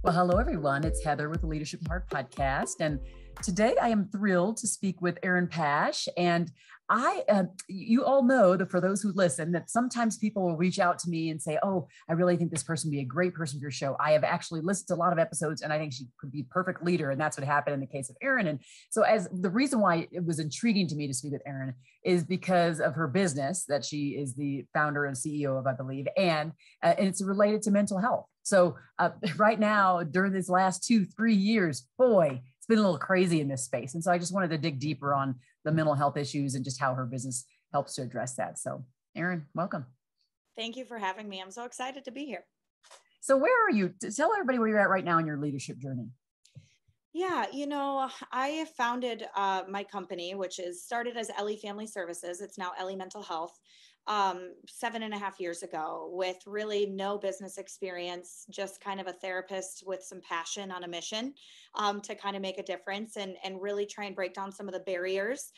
Well, hello, everyone. It's Heather with the Leadership Heart podcast. And today I am thrilled to speak with Erin Pash. And you all know that for those who listen, that sometimes people will reach out to me and say, oh, I really think this person would be a great person for your show. I have actually listened to a lot of episodes and I think she could be a perfect leader. And that's what happened in the case of Erin. And so as the reason why it was intriguing to me to speak with Erin is because of her business that she is the founder and CEO of, I believe, and it's related to mental health. So right now, during these last 2-3 years, boy, it's been a little crazy in this space. And so I just wanted to dig deeper on the mental health issues and just how her business helps to address that. So Erin, welcome. Thank you for having me. I'm so excited to be here. So where are you? Tell everybody where you're at right now in your leadership journey. Yeah, I founded my company, which is started as Ellie Family Services. It's now Ellie Mental Health. 7.5 years ago, with really no business experience, just kind of a therapist with some passion on a mission to kind of make a difference and really try and break down some of the barriers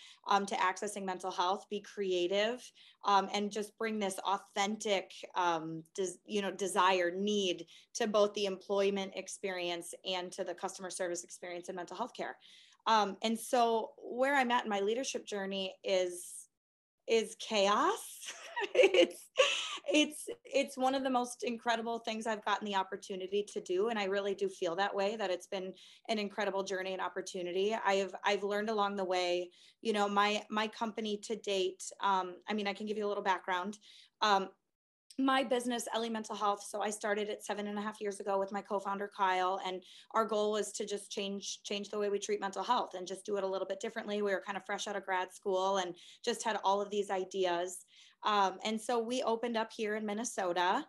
to accessing mental health, be creative, and just bring this authentic, desire, need to both the employment experience and to the customer service experience in mental health care. And so where I'm at in my leadership journey is chaos. It's one of the most incredible things I've gotten the opportunity to do. And I really do feel that way, that it's been an incredible journey and opportunity. I've learned along the way, my company to date. I can give you a little background. My business, Ellie Mental Health. So I started it 7.5 years ago with my co-founder, Kyle. And our goal was to just change the way we treat mental health and just do it a little bit differently. We were kind of fresh out of grad school and just had all of these ideas. And so we opened up here in Minnesota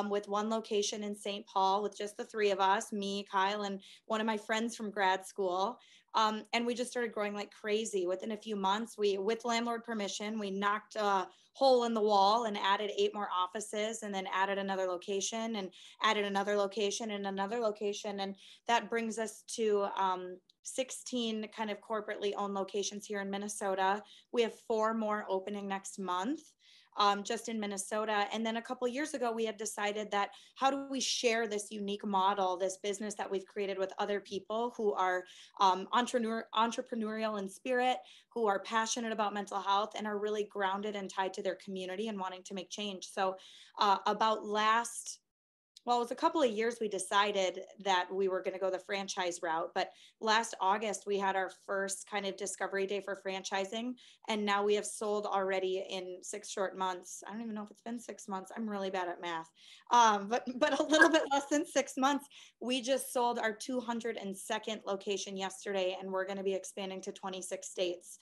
with one location in St. Paul with just the three of us, me, Kyle, and one of my friends from grad school. And we just started growing like crazy. Within a few months, with landlord permission, we knocked a hole in the wall and added 8 more offices, and then added another location and added another location and another location. And that brings us to 16 kind of corporately owned locations here in Minnesota. We have 4 more opening next month. Just in Minnesota. And then a couple of years ago, we had decided that how do we share this unique model, this business that we've created with other people who are entrepreneurial in spirit, who are passionate about mental health and are really grounded and tied to their community and wanting to make change. So it was a couple of years we decided that we were going to go the franchise route. But last August, we had our first kind of discovery day for franchising. And now we have sold already in 6 short months. I don't even know if it's been 6 months. I'm really bad at math. But a little bit less than 6 months. We just sold our 202nd location yesterday, and we're going to be expanding to 26 states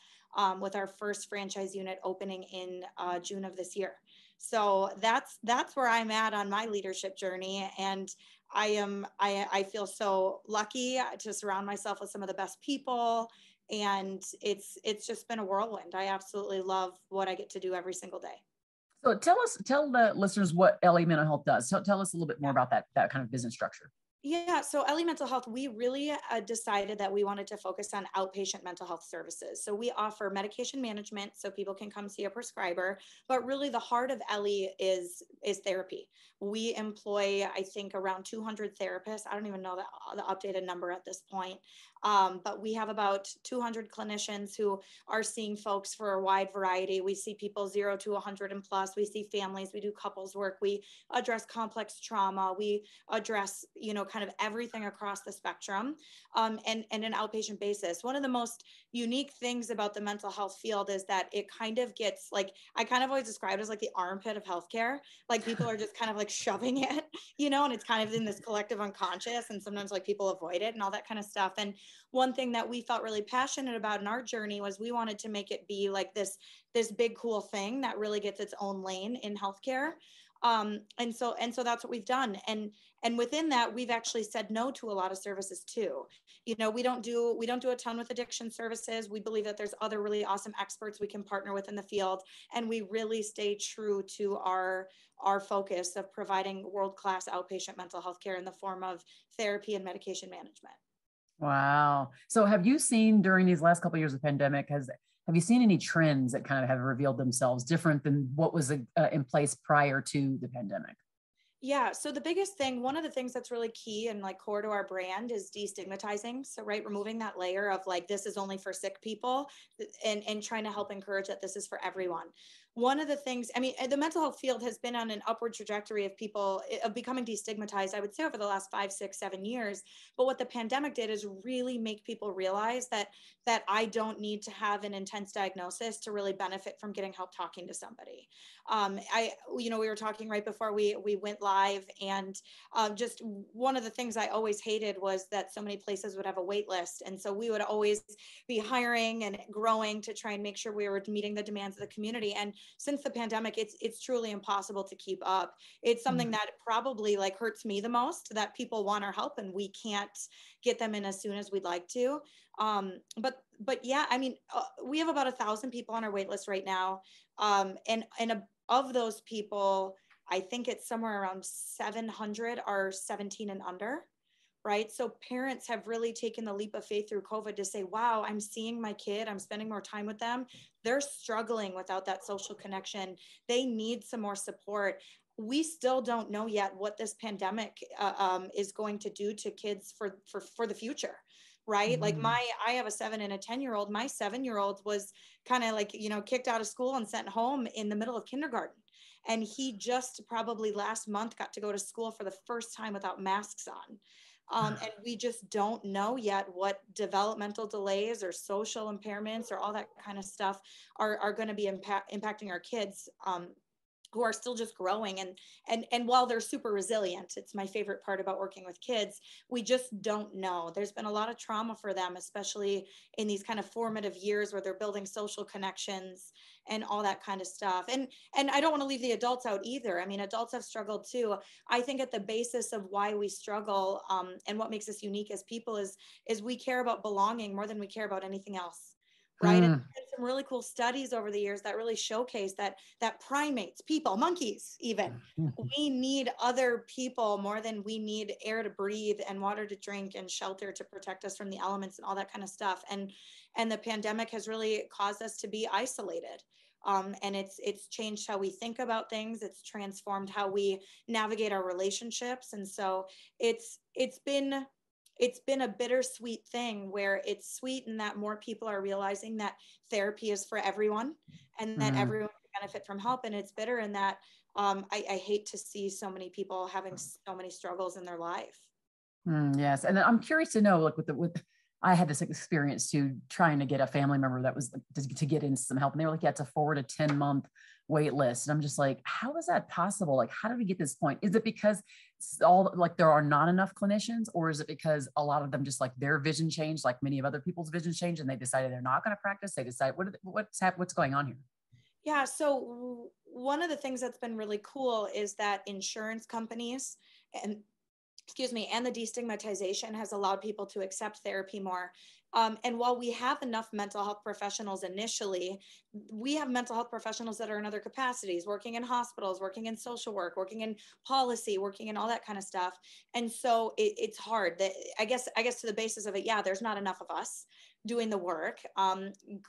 with our first franchise unit opening in June of this year. So that's where I'm at on my leadership journey. And I feel so lucky to surround myself with some of the best people. And it's just been a whirlwind. I absolutely love what I get to do every single day. So tell the listeners what Ellie Mental Health does. Tell us a little bit more about that kind of business structure. Yeah, so Ellie Mental Health, we really decided that we wanted to focus on outpatient mental health services. So we offer medication management so people can come see a prescriber, but really the heart of Ellie is therapy. We employ, I think, around 200 therapists. I don't even know the updated number at this point, but we have about 200 clinicians who are seeing folks for a wide variety. We see people 0 to 100 and plus. We see families. We do couples work. We address complex trauma. We address, kind of everything across the spectrum, and an outpatient basis. One of the most unique things about the mental health field is that it kind of gets like, I kind of always describe it as like the armpit of healthcare. Like people are just kind of like shoving it, and it's kind of in this collective unconscious, and sometimes like people avoid it and all that kind of stuff. And one thing that we felt really passionate about in our journey was we wanted to make it be like this big, cool thing that really gets its own lane in healthcare. And so that's what we've done. And within that, we've actually said no to a lot of services too. We don't do a ton with addiction services. We believe that there's other really awesome experts we can partner with in the field. And we really stay true to our focus of providing world-class outpatient mental health care in the form of therapy and medication management. Wow. So have you seen during these last couple of years of pandemic, have you seen any trends that kind of have revealed themselves different than what was in place prior to the pandemic? Yeah. So the biggest thing, one of the things that's really key and like core to our brand is destigmatizing. So, right, removing that layer of like, this is only for sick people, and trying to help encourage that this is for everyone. One of the things, I mean, the mental health field has been on an upward trajectory of people of becoming destigmatized, I would say over the last 5, 6, 7 years. But what the pandemic did is really make people realize that I don't need to have an intense diagnosis to really benefit from getting help talking to somebody. We were talking right before we went live, and just one of the things I always hated was that so many places would have a wait list, and so we would always be hiring and growing to try and make sure we were meeting the demands of the community. And since the pandemic, it's truly impossible to keep up. It's something that probably like hurts me the most, that people want our help and we can't get them in as soon as we'd like to. But yeah, I mean, we have about 1,000 people on our wait list right now. And of those people, I think it's somewhere around 700 are 17 and under, right? So parents have really taken the leap of faith through COVID to say, wow, I'm seeing my kid, I'm spending more time with them. They're struggling without that social connection. They need some more support. We still don't know yet what this pandemic is going to do to kids for the future. Right. Like I have a 7 and a 10-year-old. My 7-year-old was kind of like, kicked out of school and sent home in the middle of kindergarten. And he just probably last month got to go to school for the first time without masks on. And we just don't know yet what developmental delays or social impairments or all that kind of stuff are going to be impacting our kids. Who are still just growing, and while they're super resilient, it's my favorite part about working with kids, we just don't know. There's been a lot of trauma for them, especially in these kind of formative years where they're building social connections and all that kind of stuff. And I don't want to leave the adults out either. I mean, adults have struggled too. I think at the basis of why we struggle, and what makes us unique as people is we care about belonging more than we care about anything else. Right. And there's some really cool studies over the years that really showcase that primates, people, monkeys, even, we need other people more than we need air to breathe and water to drink and shelter to protect us from the elements and all that kind of stuff. And the pandemic has really caused us to be isolated. And it's changed how we think about things. It's transformed how we navigate our relationships. And so it's been a bittersweet thing, where it's sweet in that more people are realizing that therapy is for everyone and that everyone can benefit from help. And it's bitter in that I hate to see so many people having so many struggles in their life. Yes. And I'm curious to know, like I had this experience too, trying to get a family member that was to get in some help. And they were like, yeah, it's a 4 to 10 month wait list. And I'm just like, how is that possible? Like, how did we get this point? Is it because all like there are not enough clinicians, or is it because a lot of them just like their vision changed, like many of other people's vision changed, and they decided they're not going to practice? They decide what's going on here? Yeah. So one of the things that's been really cool is that insurance companies and and the destigmatization has allowed people to accept therapy more. And while we have enough mental health professionals initially, we have mental health professionals that are in other capacities, working in hospitals, working in social work, working in policy, working in all that kind of stuff. And so it's hard. That I guess to the basis of it, yeah, there's not enough of us doing the work.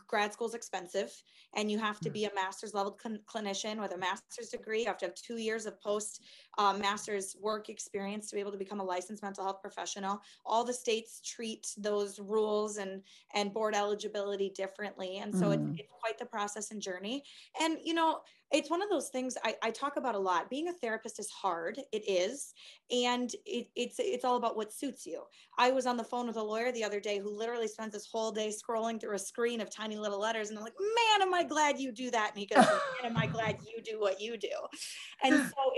Grad school is expensive, and you have to be a master's level clinician with a master's degree. You have to have 2 years of post master's work experience to be able to become a licensed mental health professional. All the states treat those rules and board eligibility differently. And so it's quite the process and journey. And, it's one of those things I talk about a lot. Being a therapist is hard. It is. And it's all about what suits you. I was on the phone with a lawyer the other day who literally spends his whole day scrolling through a screen of tiny little letters. And I'm like, man, am I glad you do that? And he goes, man, am I glad you do what you do? And so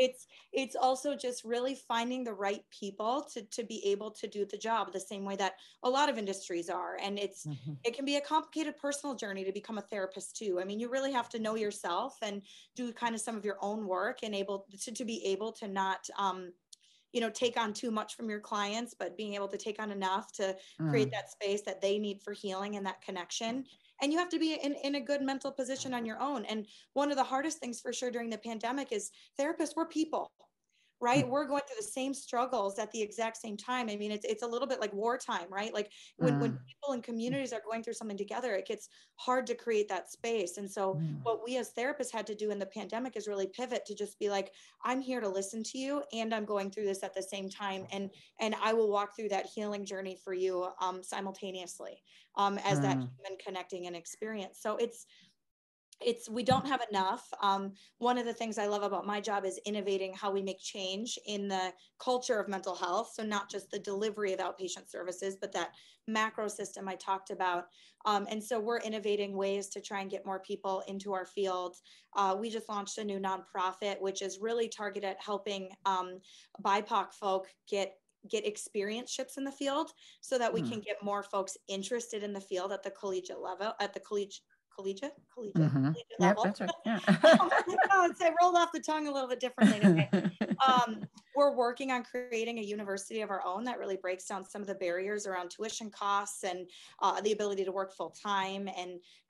it's also just really finding the right people to be able to do the job the same way that a lot of industries are. And it can be a complicated personal journey to become a therapist too. I mean, you really have to know yourself and do kind of some of your own work and able to be able to not take on too much from your clients, but being able to take on enough to create that space that they need for healing and that connection. And you have to be in a good mental position on your own. And one of the hardest things for sure during the pandemic is therapists were people, right? We're going through the same struggles at the exact same time. I mean, it's a little bit like wartime, right? Like when people and communities are going through something together, it gets hard to create that space. And so what we as therapists had to do in the pandemic is really pivot to just be like, I'm here to listen to you, and I'm going through this at the same time. And I will walk through that healing journey for you simultaneously as that human connecting and experience. So we don't have enough. One of the things I love about my job is innovating how we make change in the culture of mental health. So not just the delivery of outpatient services, but that macro system I talked about. And so we're innovating ways to try and get more people into our field. We just launched a new nonprofit, which is really targeted at helping BIPOC folk get experiences in the field, so that we can get more folks interested in the field at the collegiate level, at the collegiate Yep, level. that's right. Yeah. Oh my God, so I rolled off the tongue a little bit differently today. We're working on creating a university of our own that really breaks down some of the barriers around tuition costs and the ability to work full time,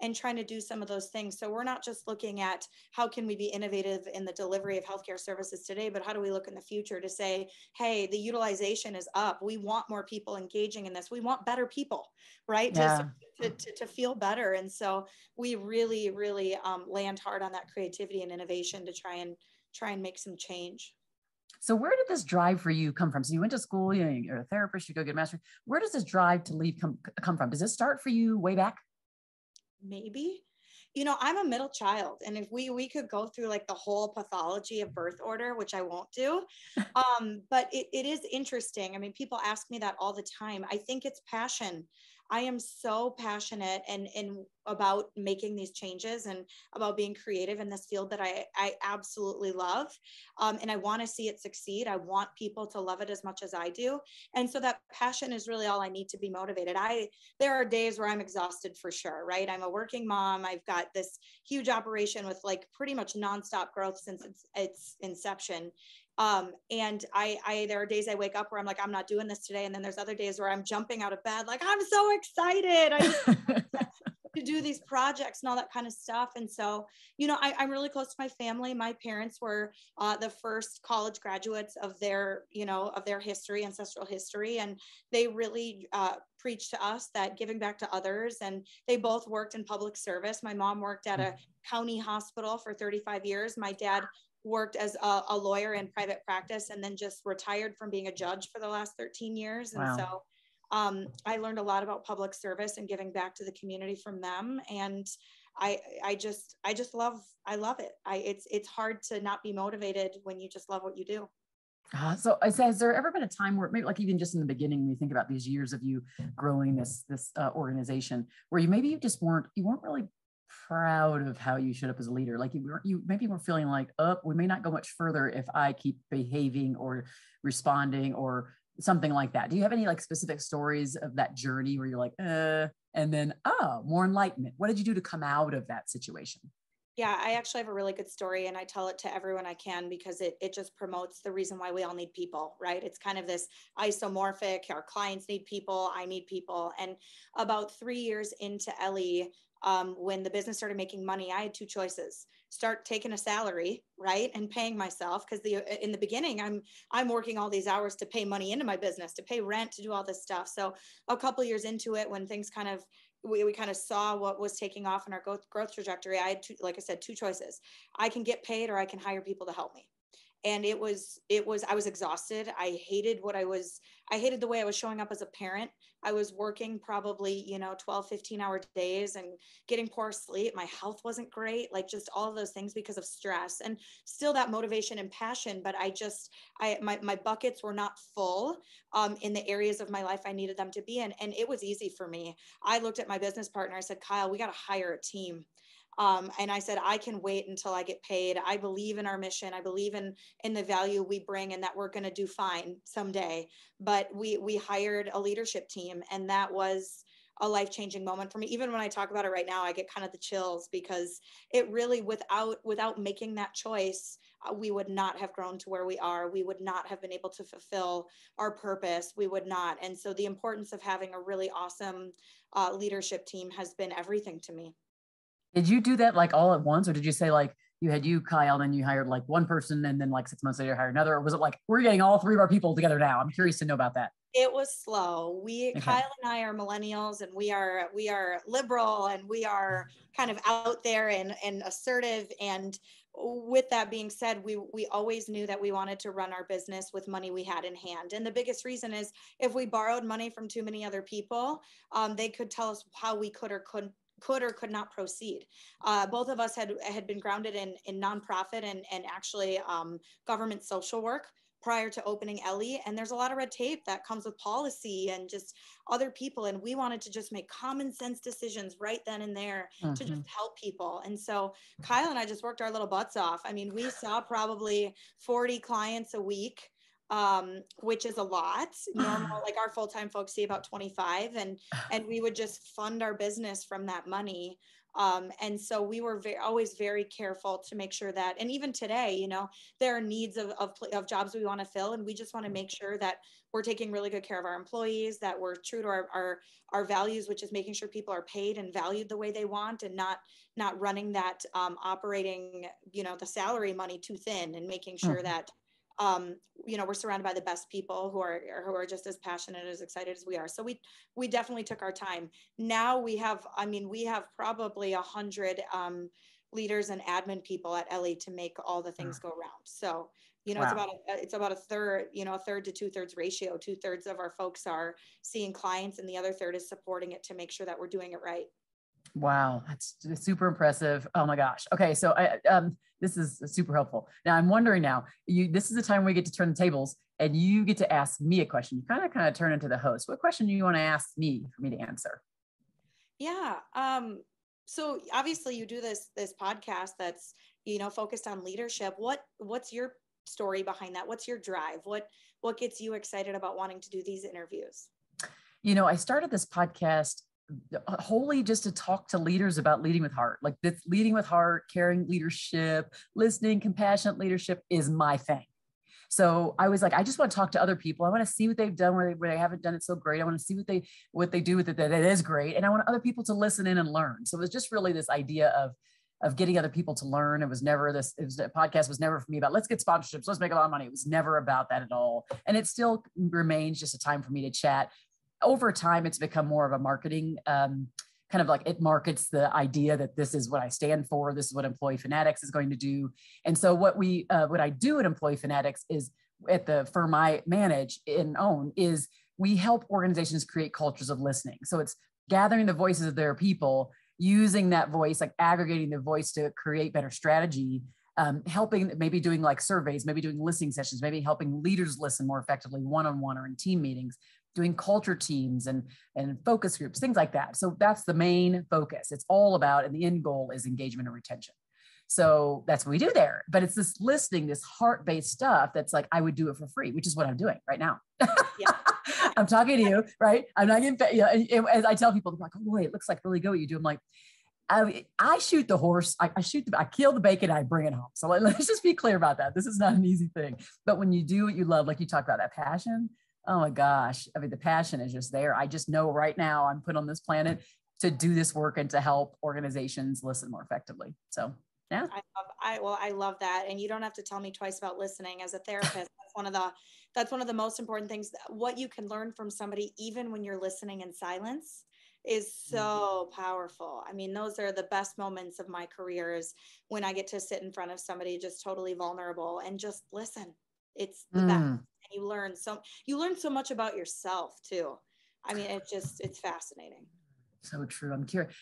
and trying to do some of those things. So we're not just looking at how can we be innovative in the delivery of healthcare services today, but how do we look in the future to say, hey, the utilization is up. We want more people engaging in this. We want better people, right? Yeah. To feel better. And so we really, really land hard on that creativity and innovation to try and make some change. So where did this drive for you come from? So you went to school, you're a therapist, you go get a master's. Where does this drive to lead come from? Does it start for you way back? Maybe. I'm a middle child, and if we could go through like the whole pathology of birth order, which I won't do, but it is interesting. I mean, people ask me that all the time. I think it's passion. I am so passionate and about making these changes and about being creative in this field that I absolutely love. And I want to see it succeed. I want people to love it as much as I do. And so that passion is really all I need to be motivated. There are days where I'm exhausted for sure, right? I'm a working mom. I've got this huge operation with like pretty much nonstop growth since its inception. And there are days I wake up where I'm like, I'm not doing this today. And then there's other days where I'm jumping out of bed, like, I'm so excited. I just to do these projects and all that kind of stuff. And so, I'm really close to my family. My parents were the first college graduates of their history, ancestral history. And they really preached to us that giving back to others. And they both worked in public service. My mom worked at a county hospital for 35 years. My dad worked as a lawyer in private practice, and then just retired from being a judge for the last 13 years. And Wow. so I learned a lot about public service and giving back to the community from them. And I love it. It's hard to not be motivated when you just love what you do. So has there ever been a time where maybe like even just in the beginning, when you think about these years of you growing this organization, where you weren't really proud of how you showed up as a leader? Like you maybe were feeling like, we may not go much further if I keep behaving or responding or something like that. Do you have any like specific stories of that journey where you're like, and then, more enlightenment? What did you do to come out of that situation? Yeah, I actually have a really good story, and I tell it to everyone I can because it just promotes the reason why we all need people, right? It's kind of this isomorphic, our clients need people, I need people. And about 3 years into Ellie, when the business started making money, I had two choices: start taking a salary, right, and paying myself, because in the beginning, I'm working all these hours to pay money into my business, to pay rent, to do all this stuff. So a couple of years into it, when things we kind of saw what was taking off in our growth trajectory, I had two choices: I can get paid, or I can hire people to help me. And I was exhausted. I hated the way I was showing up as a parent. I was working probably, 12, 15-hour days and getting poor sleep. My health wasn't great, like just all of those things because of stress, and still that motivation and passion. But my buckets were not full in the areas of my life I needed them to be in. And it was easy for me. I looked at my business partner. I said, Kyle, we got to hire a team. And I said, I can wait until I get paid. I believe in our mission. I believe in the value we bring, and that we're going to do fine someday. But we hired a leadership team, and that was a life-changing moment for me. Even when I talk about it right now, I get kind of the chills, because it really, without making that choice, we would not have grown to where we are. We would not have been able to fulfill our purpose. We would not. And so the importance of having a really awesome leadership team has been everything to me. Did you do that like all at once, or did you say like, you had you, Kyle, and then you hired like one person and then like 6 months later hired another? Or was it like, we're getting all three of our people together now? I'm curious to know about that. It was slow. Okay. Kyle and I are millennials, and we are liberal, and we are kind of out there and assertive. And with that being said, we always knew that we wanted to run our business with money we had in hand. And the biggest reason is if we borrowed money from too many other people, they could tell us how we could or could not proceed. Both of us had been grounded in nonprofit and actually government social work prior to opening Ellie. And there's a lot of red tape that comes with policy and just other people. And we wanted to just make common sense decisions right then and there to just help people. And so Kyle and I just worked our little butts off. I mean, we saw probably 40 clients a week, which is a lot. Normal, like our full-time folks see about 25, and we would just fund our business from that money. And so we were always very careful to make sure that, and even today, you know, there are needs of jobs we want to fill, and we just want to make sure that we're taking really good care of our employees, that we're true to our values, which is making sure people are paid and valued the way they want, and not running that operating, you know, the salary money too thin, and making sure that you know, we're surrounded by the best people who are just as passionate, as excited as we are. So we definitely took our time. Now we have probably 100 leaders and admin people at Ellie to make all the things go around. So, you know, it's about a third, you know, a third to 2/3 ratio. 2/3 of our folks are seeing clients, and the other third is supporting it to make sure that we're doing it right. Wow, that's super impressive. Oh my gosh. Okay, so this is super helpful. Now I'm wondering this is the time we get to turn the tables, and you get to ask me a question. You kind of turn into the host. What question do you want to ask me for me to answer? Yeah. So obviously you do this podcast that's, you know, focused on leadership. What's your story behind that? What's your drive? What gets you excited about wanting to do these interviews? You know, I started this podcast wholly just to talk to leaders about leading with heart. Like this leading with heart, caring leadership, listening, compassionate leadership is my thing. So I was like, I just want to talk to other people. I want to see what they've done where they haven't done it so great. I want to see what they do with it that is great. And I want other people to listen in and learn. So it was just really this idea of getting other people to learn. The podcast was never for me about let's get sponsorships, let's make a lot of money. It was never about that at all. And it still remains just a time for me to chat. Over time, it's become more of a marketing kind of like it markets the idea that this is what I stand for. This is what Employee Fanatix is going to do. And so what I do at Employee Fanatix is at the firm I manage and own is we help organizations create cultures of listening. So it's gathering the voices of their people, using that voice, like aggregating the voice to create better strategy, helping, maybe doing like surveys, maybe doing listening sessions, maybe helping leaders listen more effectively one-on-one or in team meetings, doing culture teams and focus groups, things like that. So that's the main focus. It's all about, and the end goal is engagement and retention. So that's what we do there. But it's this listening, this heart-based stuff that's like, I would do it for free, which is what I'm doing right now. Yeah. I'm talking to you, right? I'm not getting, as I tell people, they're like, oh boy, it looks like really good what you do. I'm like, I shoot the horse, I kill the bacon, I bring it home. So let's just be clear about that. This is not an easy thing. But when you do what you love, like you talk about that passion, oh my gosh. I mean, the passion is just there. I just know right now I'm put on this planet to do this work and to help organizations listen more effectively. So yeah. I love that. And you don't have to tell me twice about listening as a therapist. That's one of the most important things. What you can learn from somebody, even when you're listening in silence, is so powerful. I mean, those are the best moments of my career, is when I get to sit in front of somebody just totally vulnerable and just listen. It's the best. And you learn so much about yourself too. I mean, it's fascinating. So true.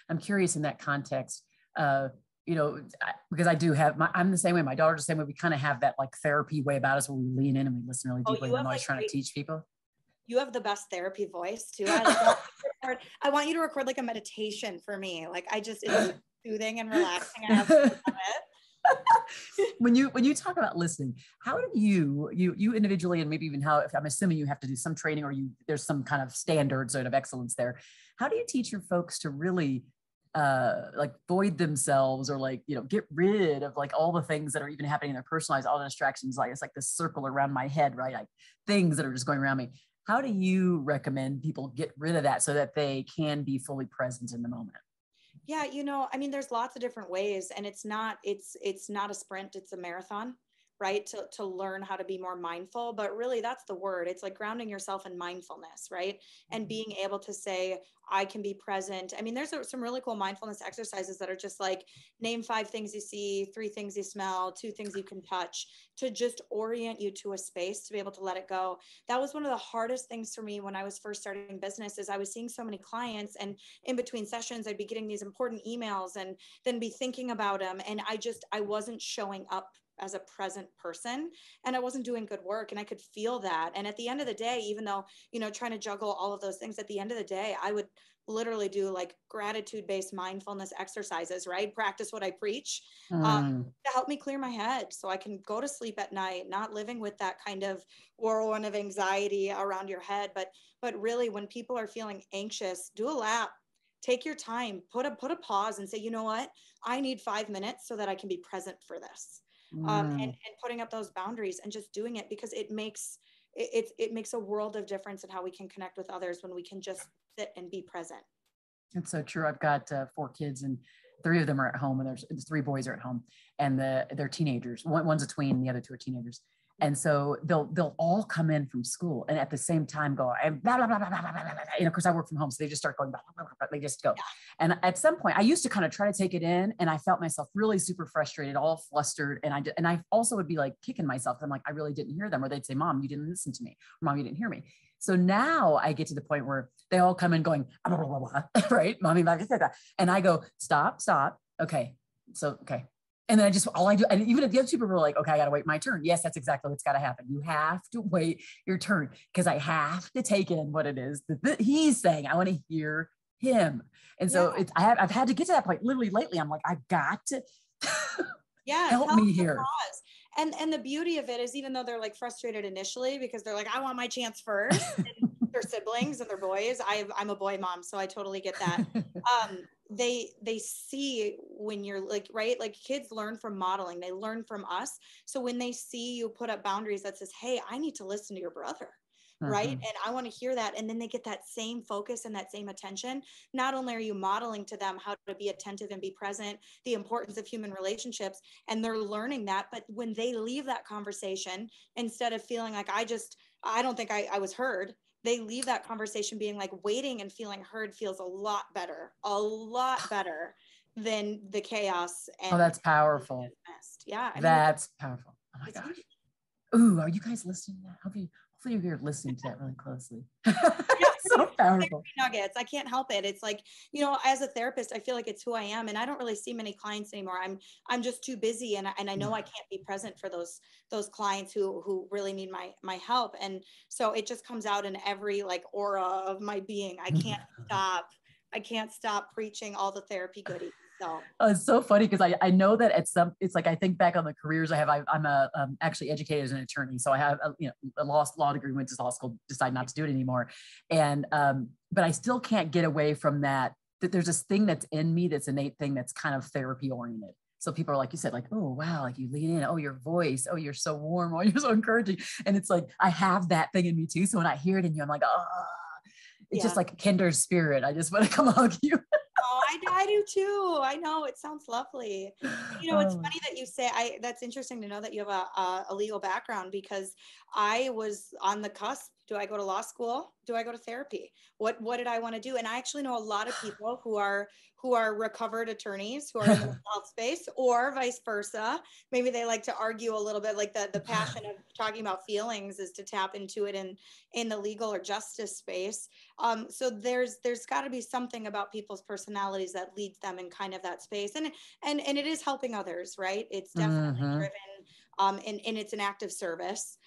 I'm curious in that context, because I do have I'm the same way. My daughter's the same way. We kind of have that like therapy way about us where we lean in and we listen really deeply. I'm always trying to teach people. You have the best therapy voice too. I want you to record like a meditation for me. Like it's soothing and relaxing. I absolutely love it. When you talk about listening, how do you individually, and maybe even how, if I'm assuming you have to do some training or there's some kind of standard sort of excellence there, how do you teach your folks to really like void themselves or like, get rid of like all the things that are even happening in their personal lives, all the distractions, like it's like this circle around my head, right? Like things that are just going around me. How do you recommend people get rid of that so that they can be fully present in the moment? Yeah, I mean, there's lots of different ways, and it's not a sprint, it's a marathon, right? To learn how to be more mindful, but really that's the word. It's like grounding yourself in mindfulness, right? And being able to say, I can be present. I mean, there's some really cool mindfulness exercises that are just like name 5 things you see, 3 things you smell, 2 things you can touch, to just orient you to a space to be able to let it go. That was one of the hardest things for me when I was first starting business, is I was seeing so many clients, and in between sessions I'd be getting these important emails and then be thinking about them, and I wasn't showing up as a present person, and I wasn't doing good work, and I could feel that. And at the end of the day, even though trying to juggle all of those things, at the end of the day I would literally do like gratitude based mindfulness exercises, right? Practice what I preach, Mm. to help me clear my head so I can go to sleep at night, not living with that kind of whirlwind of anxiety around your head. But really, when people are feeling anxious, do a lap, take your time, put a pause and say, you know what, I need 5 minutes so that I can be present for this. And putting up those boundaries and just doing it, because it makes a world of difference in how we can connect with others when we can just sit and be present. It's so true. I've got 4 kids, and 3 of them are at home, and there's 3 boys are at home, and they're teenagers. One's a tween, the other 2 are teenagers. And so they'll all come in from school and at the same time go, blah, blah, blah, blah, blah, blah, blah, blah. Of course I work from home. So they just start going, blah, blah, blah, blah, they just go. Yeah. And at some point I used to kind of try to take it in, and I felt myself really super frustrated, all flustered. And I also would be like kicking myself. I'm like, I really didn't hear them. Or they'd say, Mom, you didn't listen to me. Or, Mom, you didn't hear me. So now I get to the point where they all come in going, blah, blah, blah, blah, right? Mommy, and I go, stop. Okay. So, okay. And then all I do, and even if the other people were like, okay, I got to wait my turn. Yes, that's exactly what's got to happen. You have to wait your turn, because I have to take in what it is that he's saying. I want to hear him. And so I've had to get to that point literally lately. I'm like, I've got to help me here. And the beauty of it is, even though they're like frustrated initially because they're like, I want my chance first, and their siblings and their boys, I'm a boy mom, so I totally get that. They see when you're like, right, like kids learn from modeling, they learn from us. So when they see you put up boundaries that says, hey, I need to listen to your brother, right? And I want to hear that. And then they get that same focus and that same attention. Not only are you modeling to them how to be attentive and be present, the importance of human relationships, and they're learning that, but when they leave that conversation, instead of feeling like I don't think I was heard, they leave that conversation being like, waiting and feeling heard feels a lot better than the chaos. And that's powerful. Yeah. That's powerful. Oh my gosh. Huge. Ooh, are you guys listening to that? Hopefully you're listening to that really closely. So powerful. Nuggets. I can't help it. It's like, as a therapist, I feel like it's who I am, and I don't really see many clients anymore. I'm just too busy, and I know I can't be present for those clients who really need my help. And so it just comes out in every like aura of my being. I can't stop preaching all the therapy goodies. So. Oh, it's so funny because I know that it's like I think back on the careers I have. I'm actually educated as an attorney, so I have a law degree, went to law school, decided not to do it anymore, and but I still can't get away from that there's this thing that's in me, that's innate thing that's kind of therapy oriented. So people are like you said, like, oh wow, like you lean in, oh your voice, oh you're so warm, oh you're so encouraging, and it's like I have that thing in me too. So when I hear it in you, I'm like, oh, it's just like kindred spirit. I just want to come hug you. Oh, I do too. I know, it sounds lovely. It's funny that you say, that's interesting to know that you have a legal background, because I was on the cusp. Do I go to law school? Do I go to therapy? What did I want to do? And I actually know a lot of people who are recovered attorneys who are in the health space, or vice versa. Maybe they like to argue a little bit, like the passion of talking about feelings is to tap into it in the legal or justice space. So there's got to be something about people's personalities that leads them in kind of that space, and it is helping others, right? It's definitely driven, and it's an active service.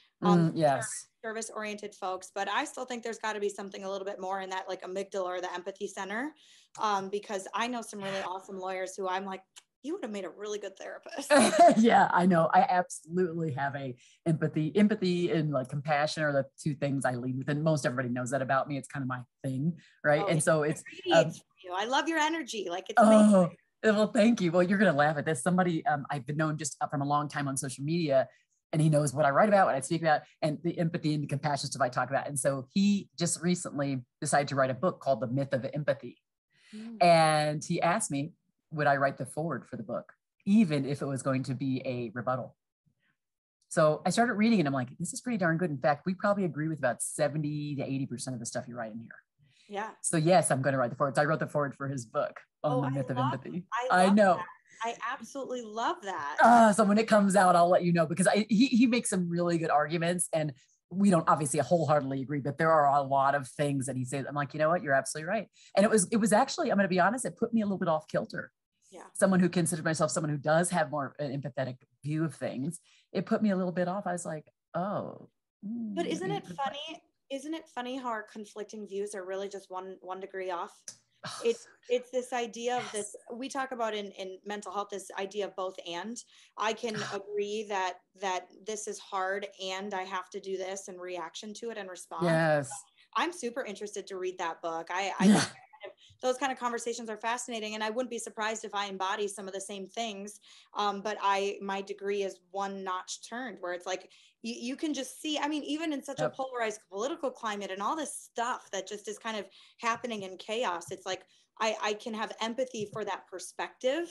Yes. Service oriented folks, but I still think there's got to be something a little bit more in that, like amygdala or the empathy center, because I know some really awesome lawyers who I'm like, you would have made a really good therapist. Yeah, I know. I absolutely have a empathy and like compassion are the two things I lead with, and most everybody knows that about me. It's kind of my thing, right? And so it's I love your energy. Like, it's amazing. Well, thank you. Well, you're gonna laugh at this. Somebody I've been known just from a long time on social media, and he knows what I write about, what I speak about, and the empathy and the compassion stuff I talk about. And so he just recently decided to write a book called The Myth of Empathy. Mm. And he asked me, would I write the foreword for the book, even if it was going to be a rebuttal? So I started reading and I'm like, this is pretty darn good. In fact, we probably agree with about 70 to 80% of the stuff you write in here. Yeah. So yes, I'm going to write the foreword. I wrote the foreword for his book on the myth of empathy. I I know. That. I absolutely love that. So when it comes out, I'll let you know, because he makes some really good arguments, and we don't obviously wholeheartedly agree, but there are a lot of things that he says. I'm like, you know what? You're absolutely right. And it was actually, I'm going to be honest, it put me a little bit off kilter. Yeah. Someone who considers myself someone who does have more an empathetic view of things, it put me a little bit off. I was like, oh. But isn't it funny? Isn't it funny how our conflicting views are really just one degree off? It's this idea of this, we talk about in mental health, this idea of both and. I can agree that this is hard and I have to do this in reaction to it and respond. Yes. I'm super interested to read that book. I think those kind of conversations are fascinating, and I wouldn't be surprised if I embody some of the same things. But my degree is one notch turned, where it's like you can just see. I mean, even in such a polarized political climate and all this stuff that just is kind of happening in chaos, it's like I can have empathy for that perspective,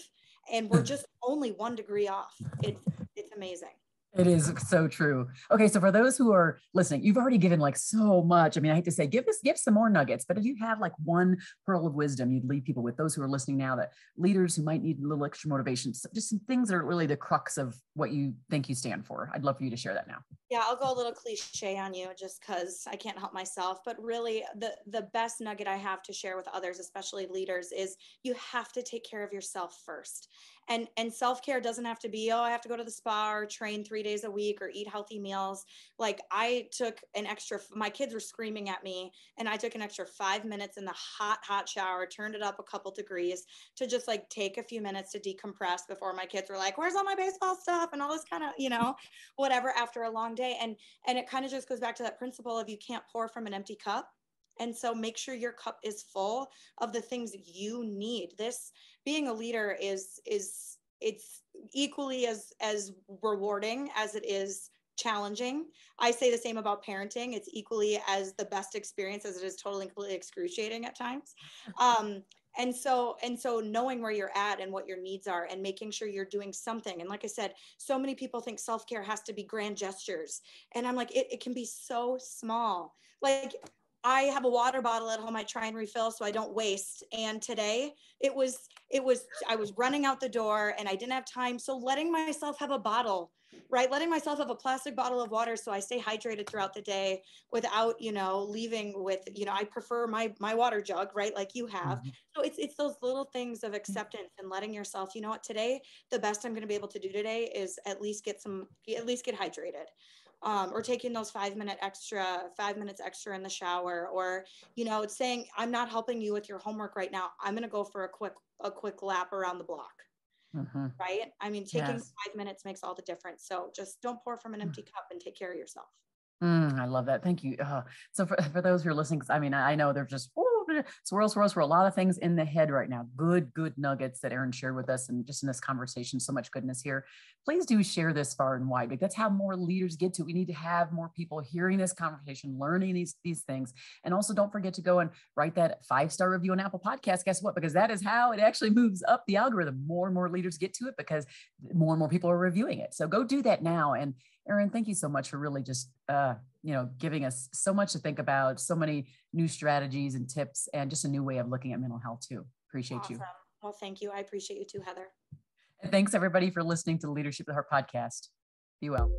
and we're just only one degree off. It's amazing. It is so true. Okay, so for those who are listening, you've already given like so much. I mean, I hate to say, give some more nuggets, but if you have like one pearl of wisdom you'd leave people with, those who are listening now, that leaders who might need a little extra motivation, just some things that are really the crux of what you think you stand for. I'd love for you to share that now. Yeah, I'll go a little cliche on you just because I can't help myself. But really, the best nugget I have to share with others, especially leaders, is you have to take care of yourself first. And self-care doesn't have to be, oh, I have to go to the spa or train 3 days a week or eat healthy meals. Like I took an extra, my kids were screaming at me, and I took an extra 5 minutes in the hot shower, turned it up a couple degrees to just like take a few minutes to decompress before my kids were like, where's all my baseball stuff? And all this kind of, whatever, after a long day. And it kind of just goes back to that principle of you can't pour from an empty cup. And so make sure your cup is full of the things you need. This being a leader it's equally as rewarding as it is challenging. I say the same about parenting. It's equally as the best experience as it is totally and completely excruciating at times. And so knowing where you're at and what your needs are and making sure you're doing something. And like I said, so many people think self-care has to be grand gestures. And I'm like, it can be so small. Like I have a water bottle at home I try and refill so I don't waste. And today I was running out the door and I didn't have time. So letting myself have a bottle, right? Letting myself have a plastic bottle of water so I stay hydrated throughout the day without, leaving with, I prefer my water jug, right? Like you have. Mm-hmm. So it's those little things of acceptance and letting yourself, you know what, today, the best I'm going to be able to do today is at least get hydrated. Or taking those 5 minutes extra in the shower, or, saying, I'm not helping you with your homework right now. I'm going to go for a quick lap around the block. Mm-hmm. Right. I mean, taking 5 minutes makes all the difference. So just don't pour from an empty cup and take care of yourself. I love that. Thank you. So for those who are listening, I mean, I know they're just swirl for a lot of things in the head right now. Good nuggets that Erin shared with us, and just in this conversation, so much goodness here. Please do share this far and wide, because that's how more leaders get to. We need to have more people hearing this conversation, learning these things. And also don't forget to go and write that 5-star review on Apple Podcasts. Guess what? Because that is how it actually moves up the algorithm. More and more leaders get to it because more and more people are reviewing it. So go do that now. And Erin, thank you so much for really just, giving us so much to think about, so many new strategies and tips, and just a new way of looking at mental health too. Appreciate you. Well, thank you. I appreciate you too, Heather. And thanks everybody for listening to the Leadership at Heart podcast. Be well.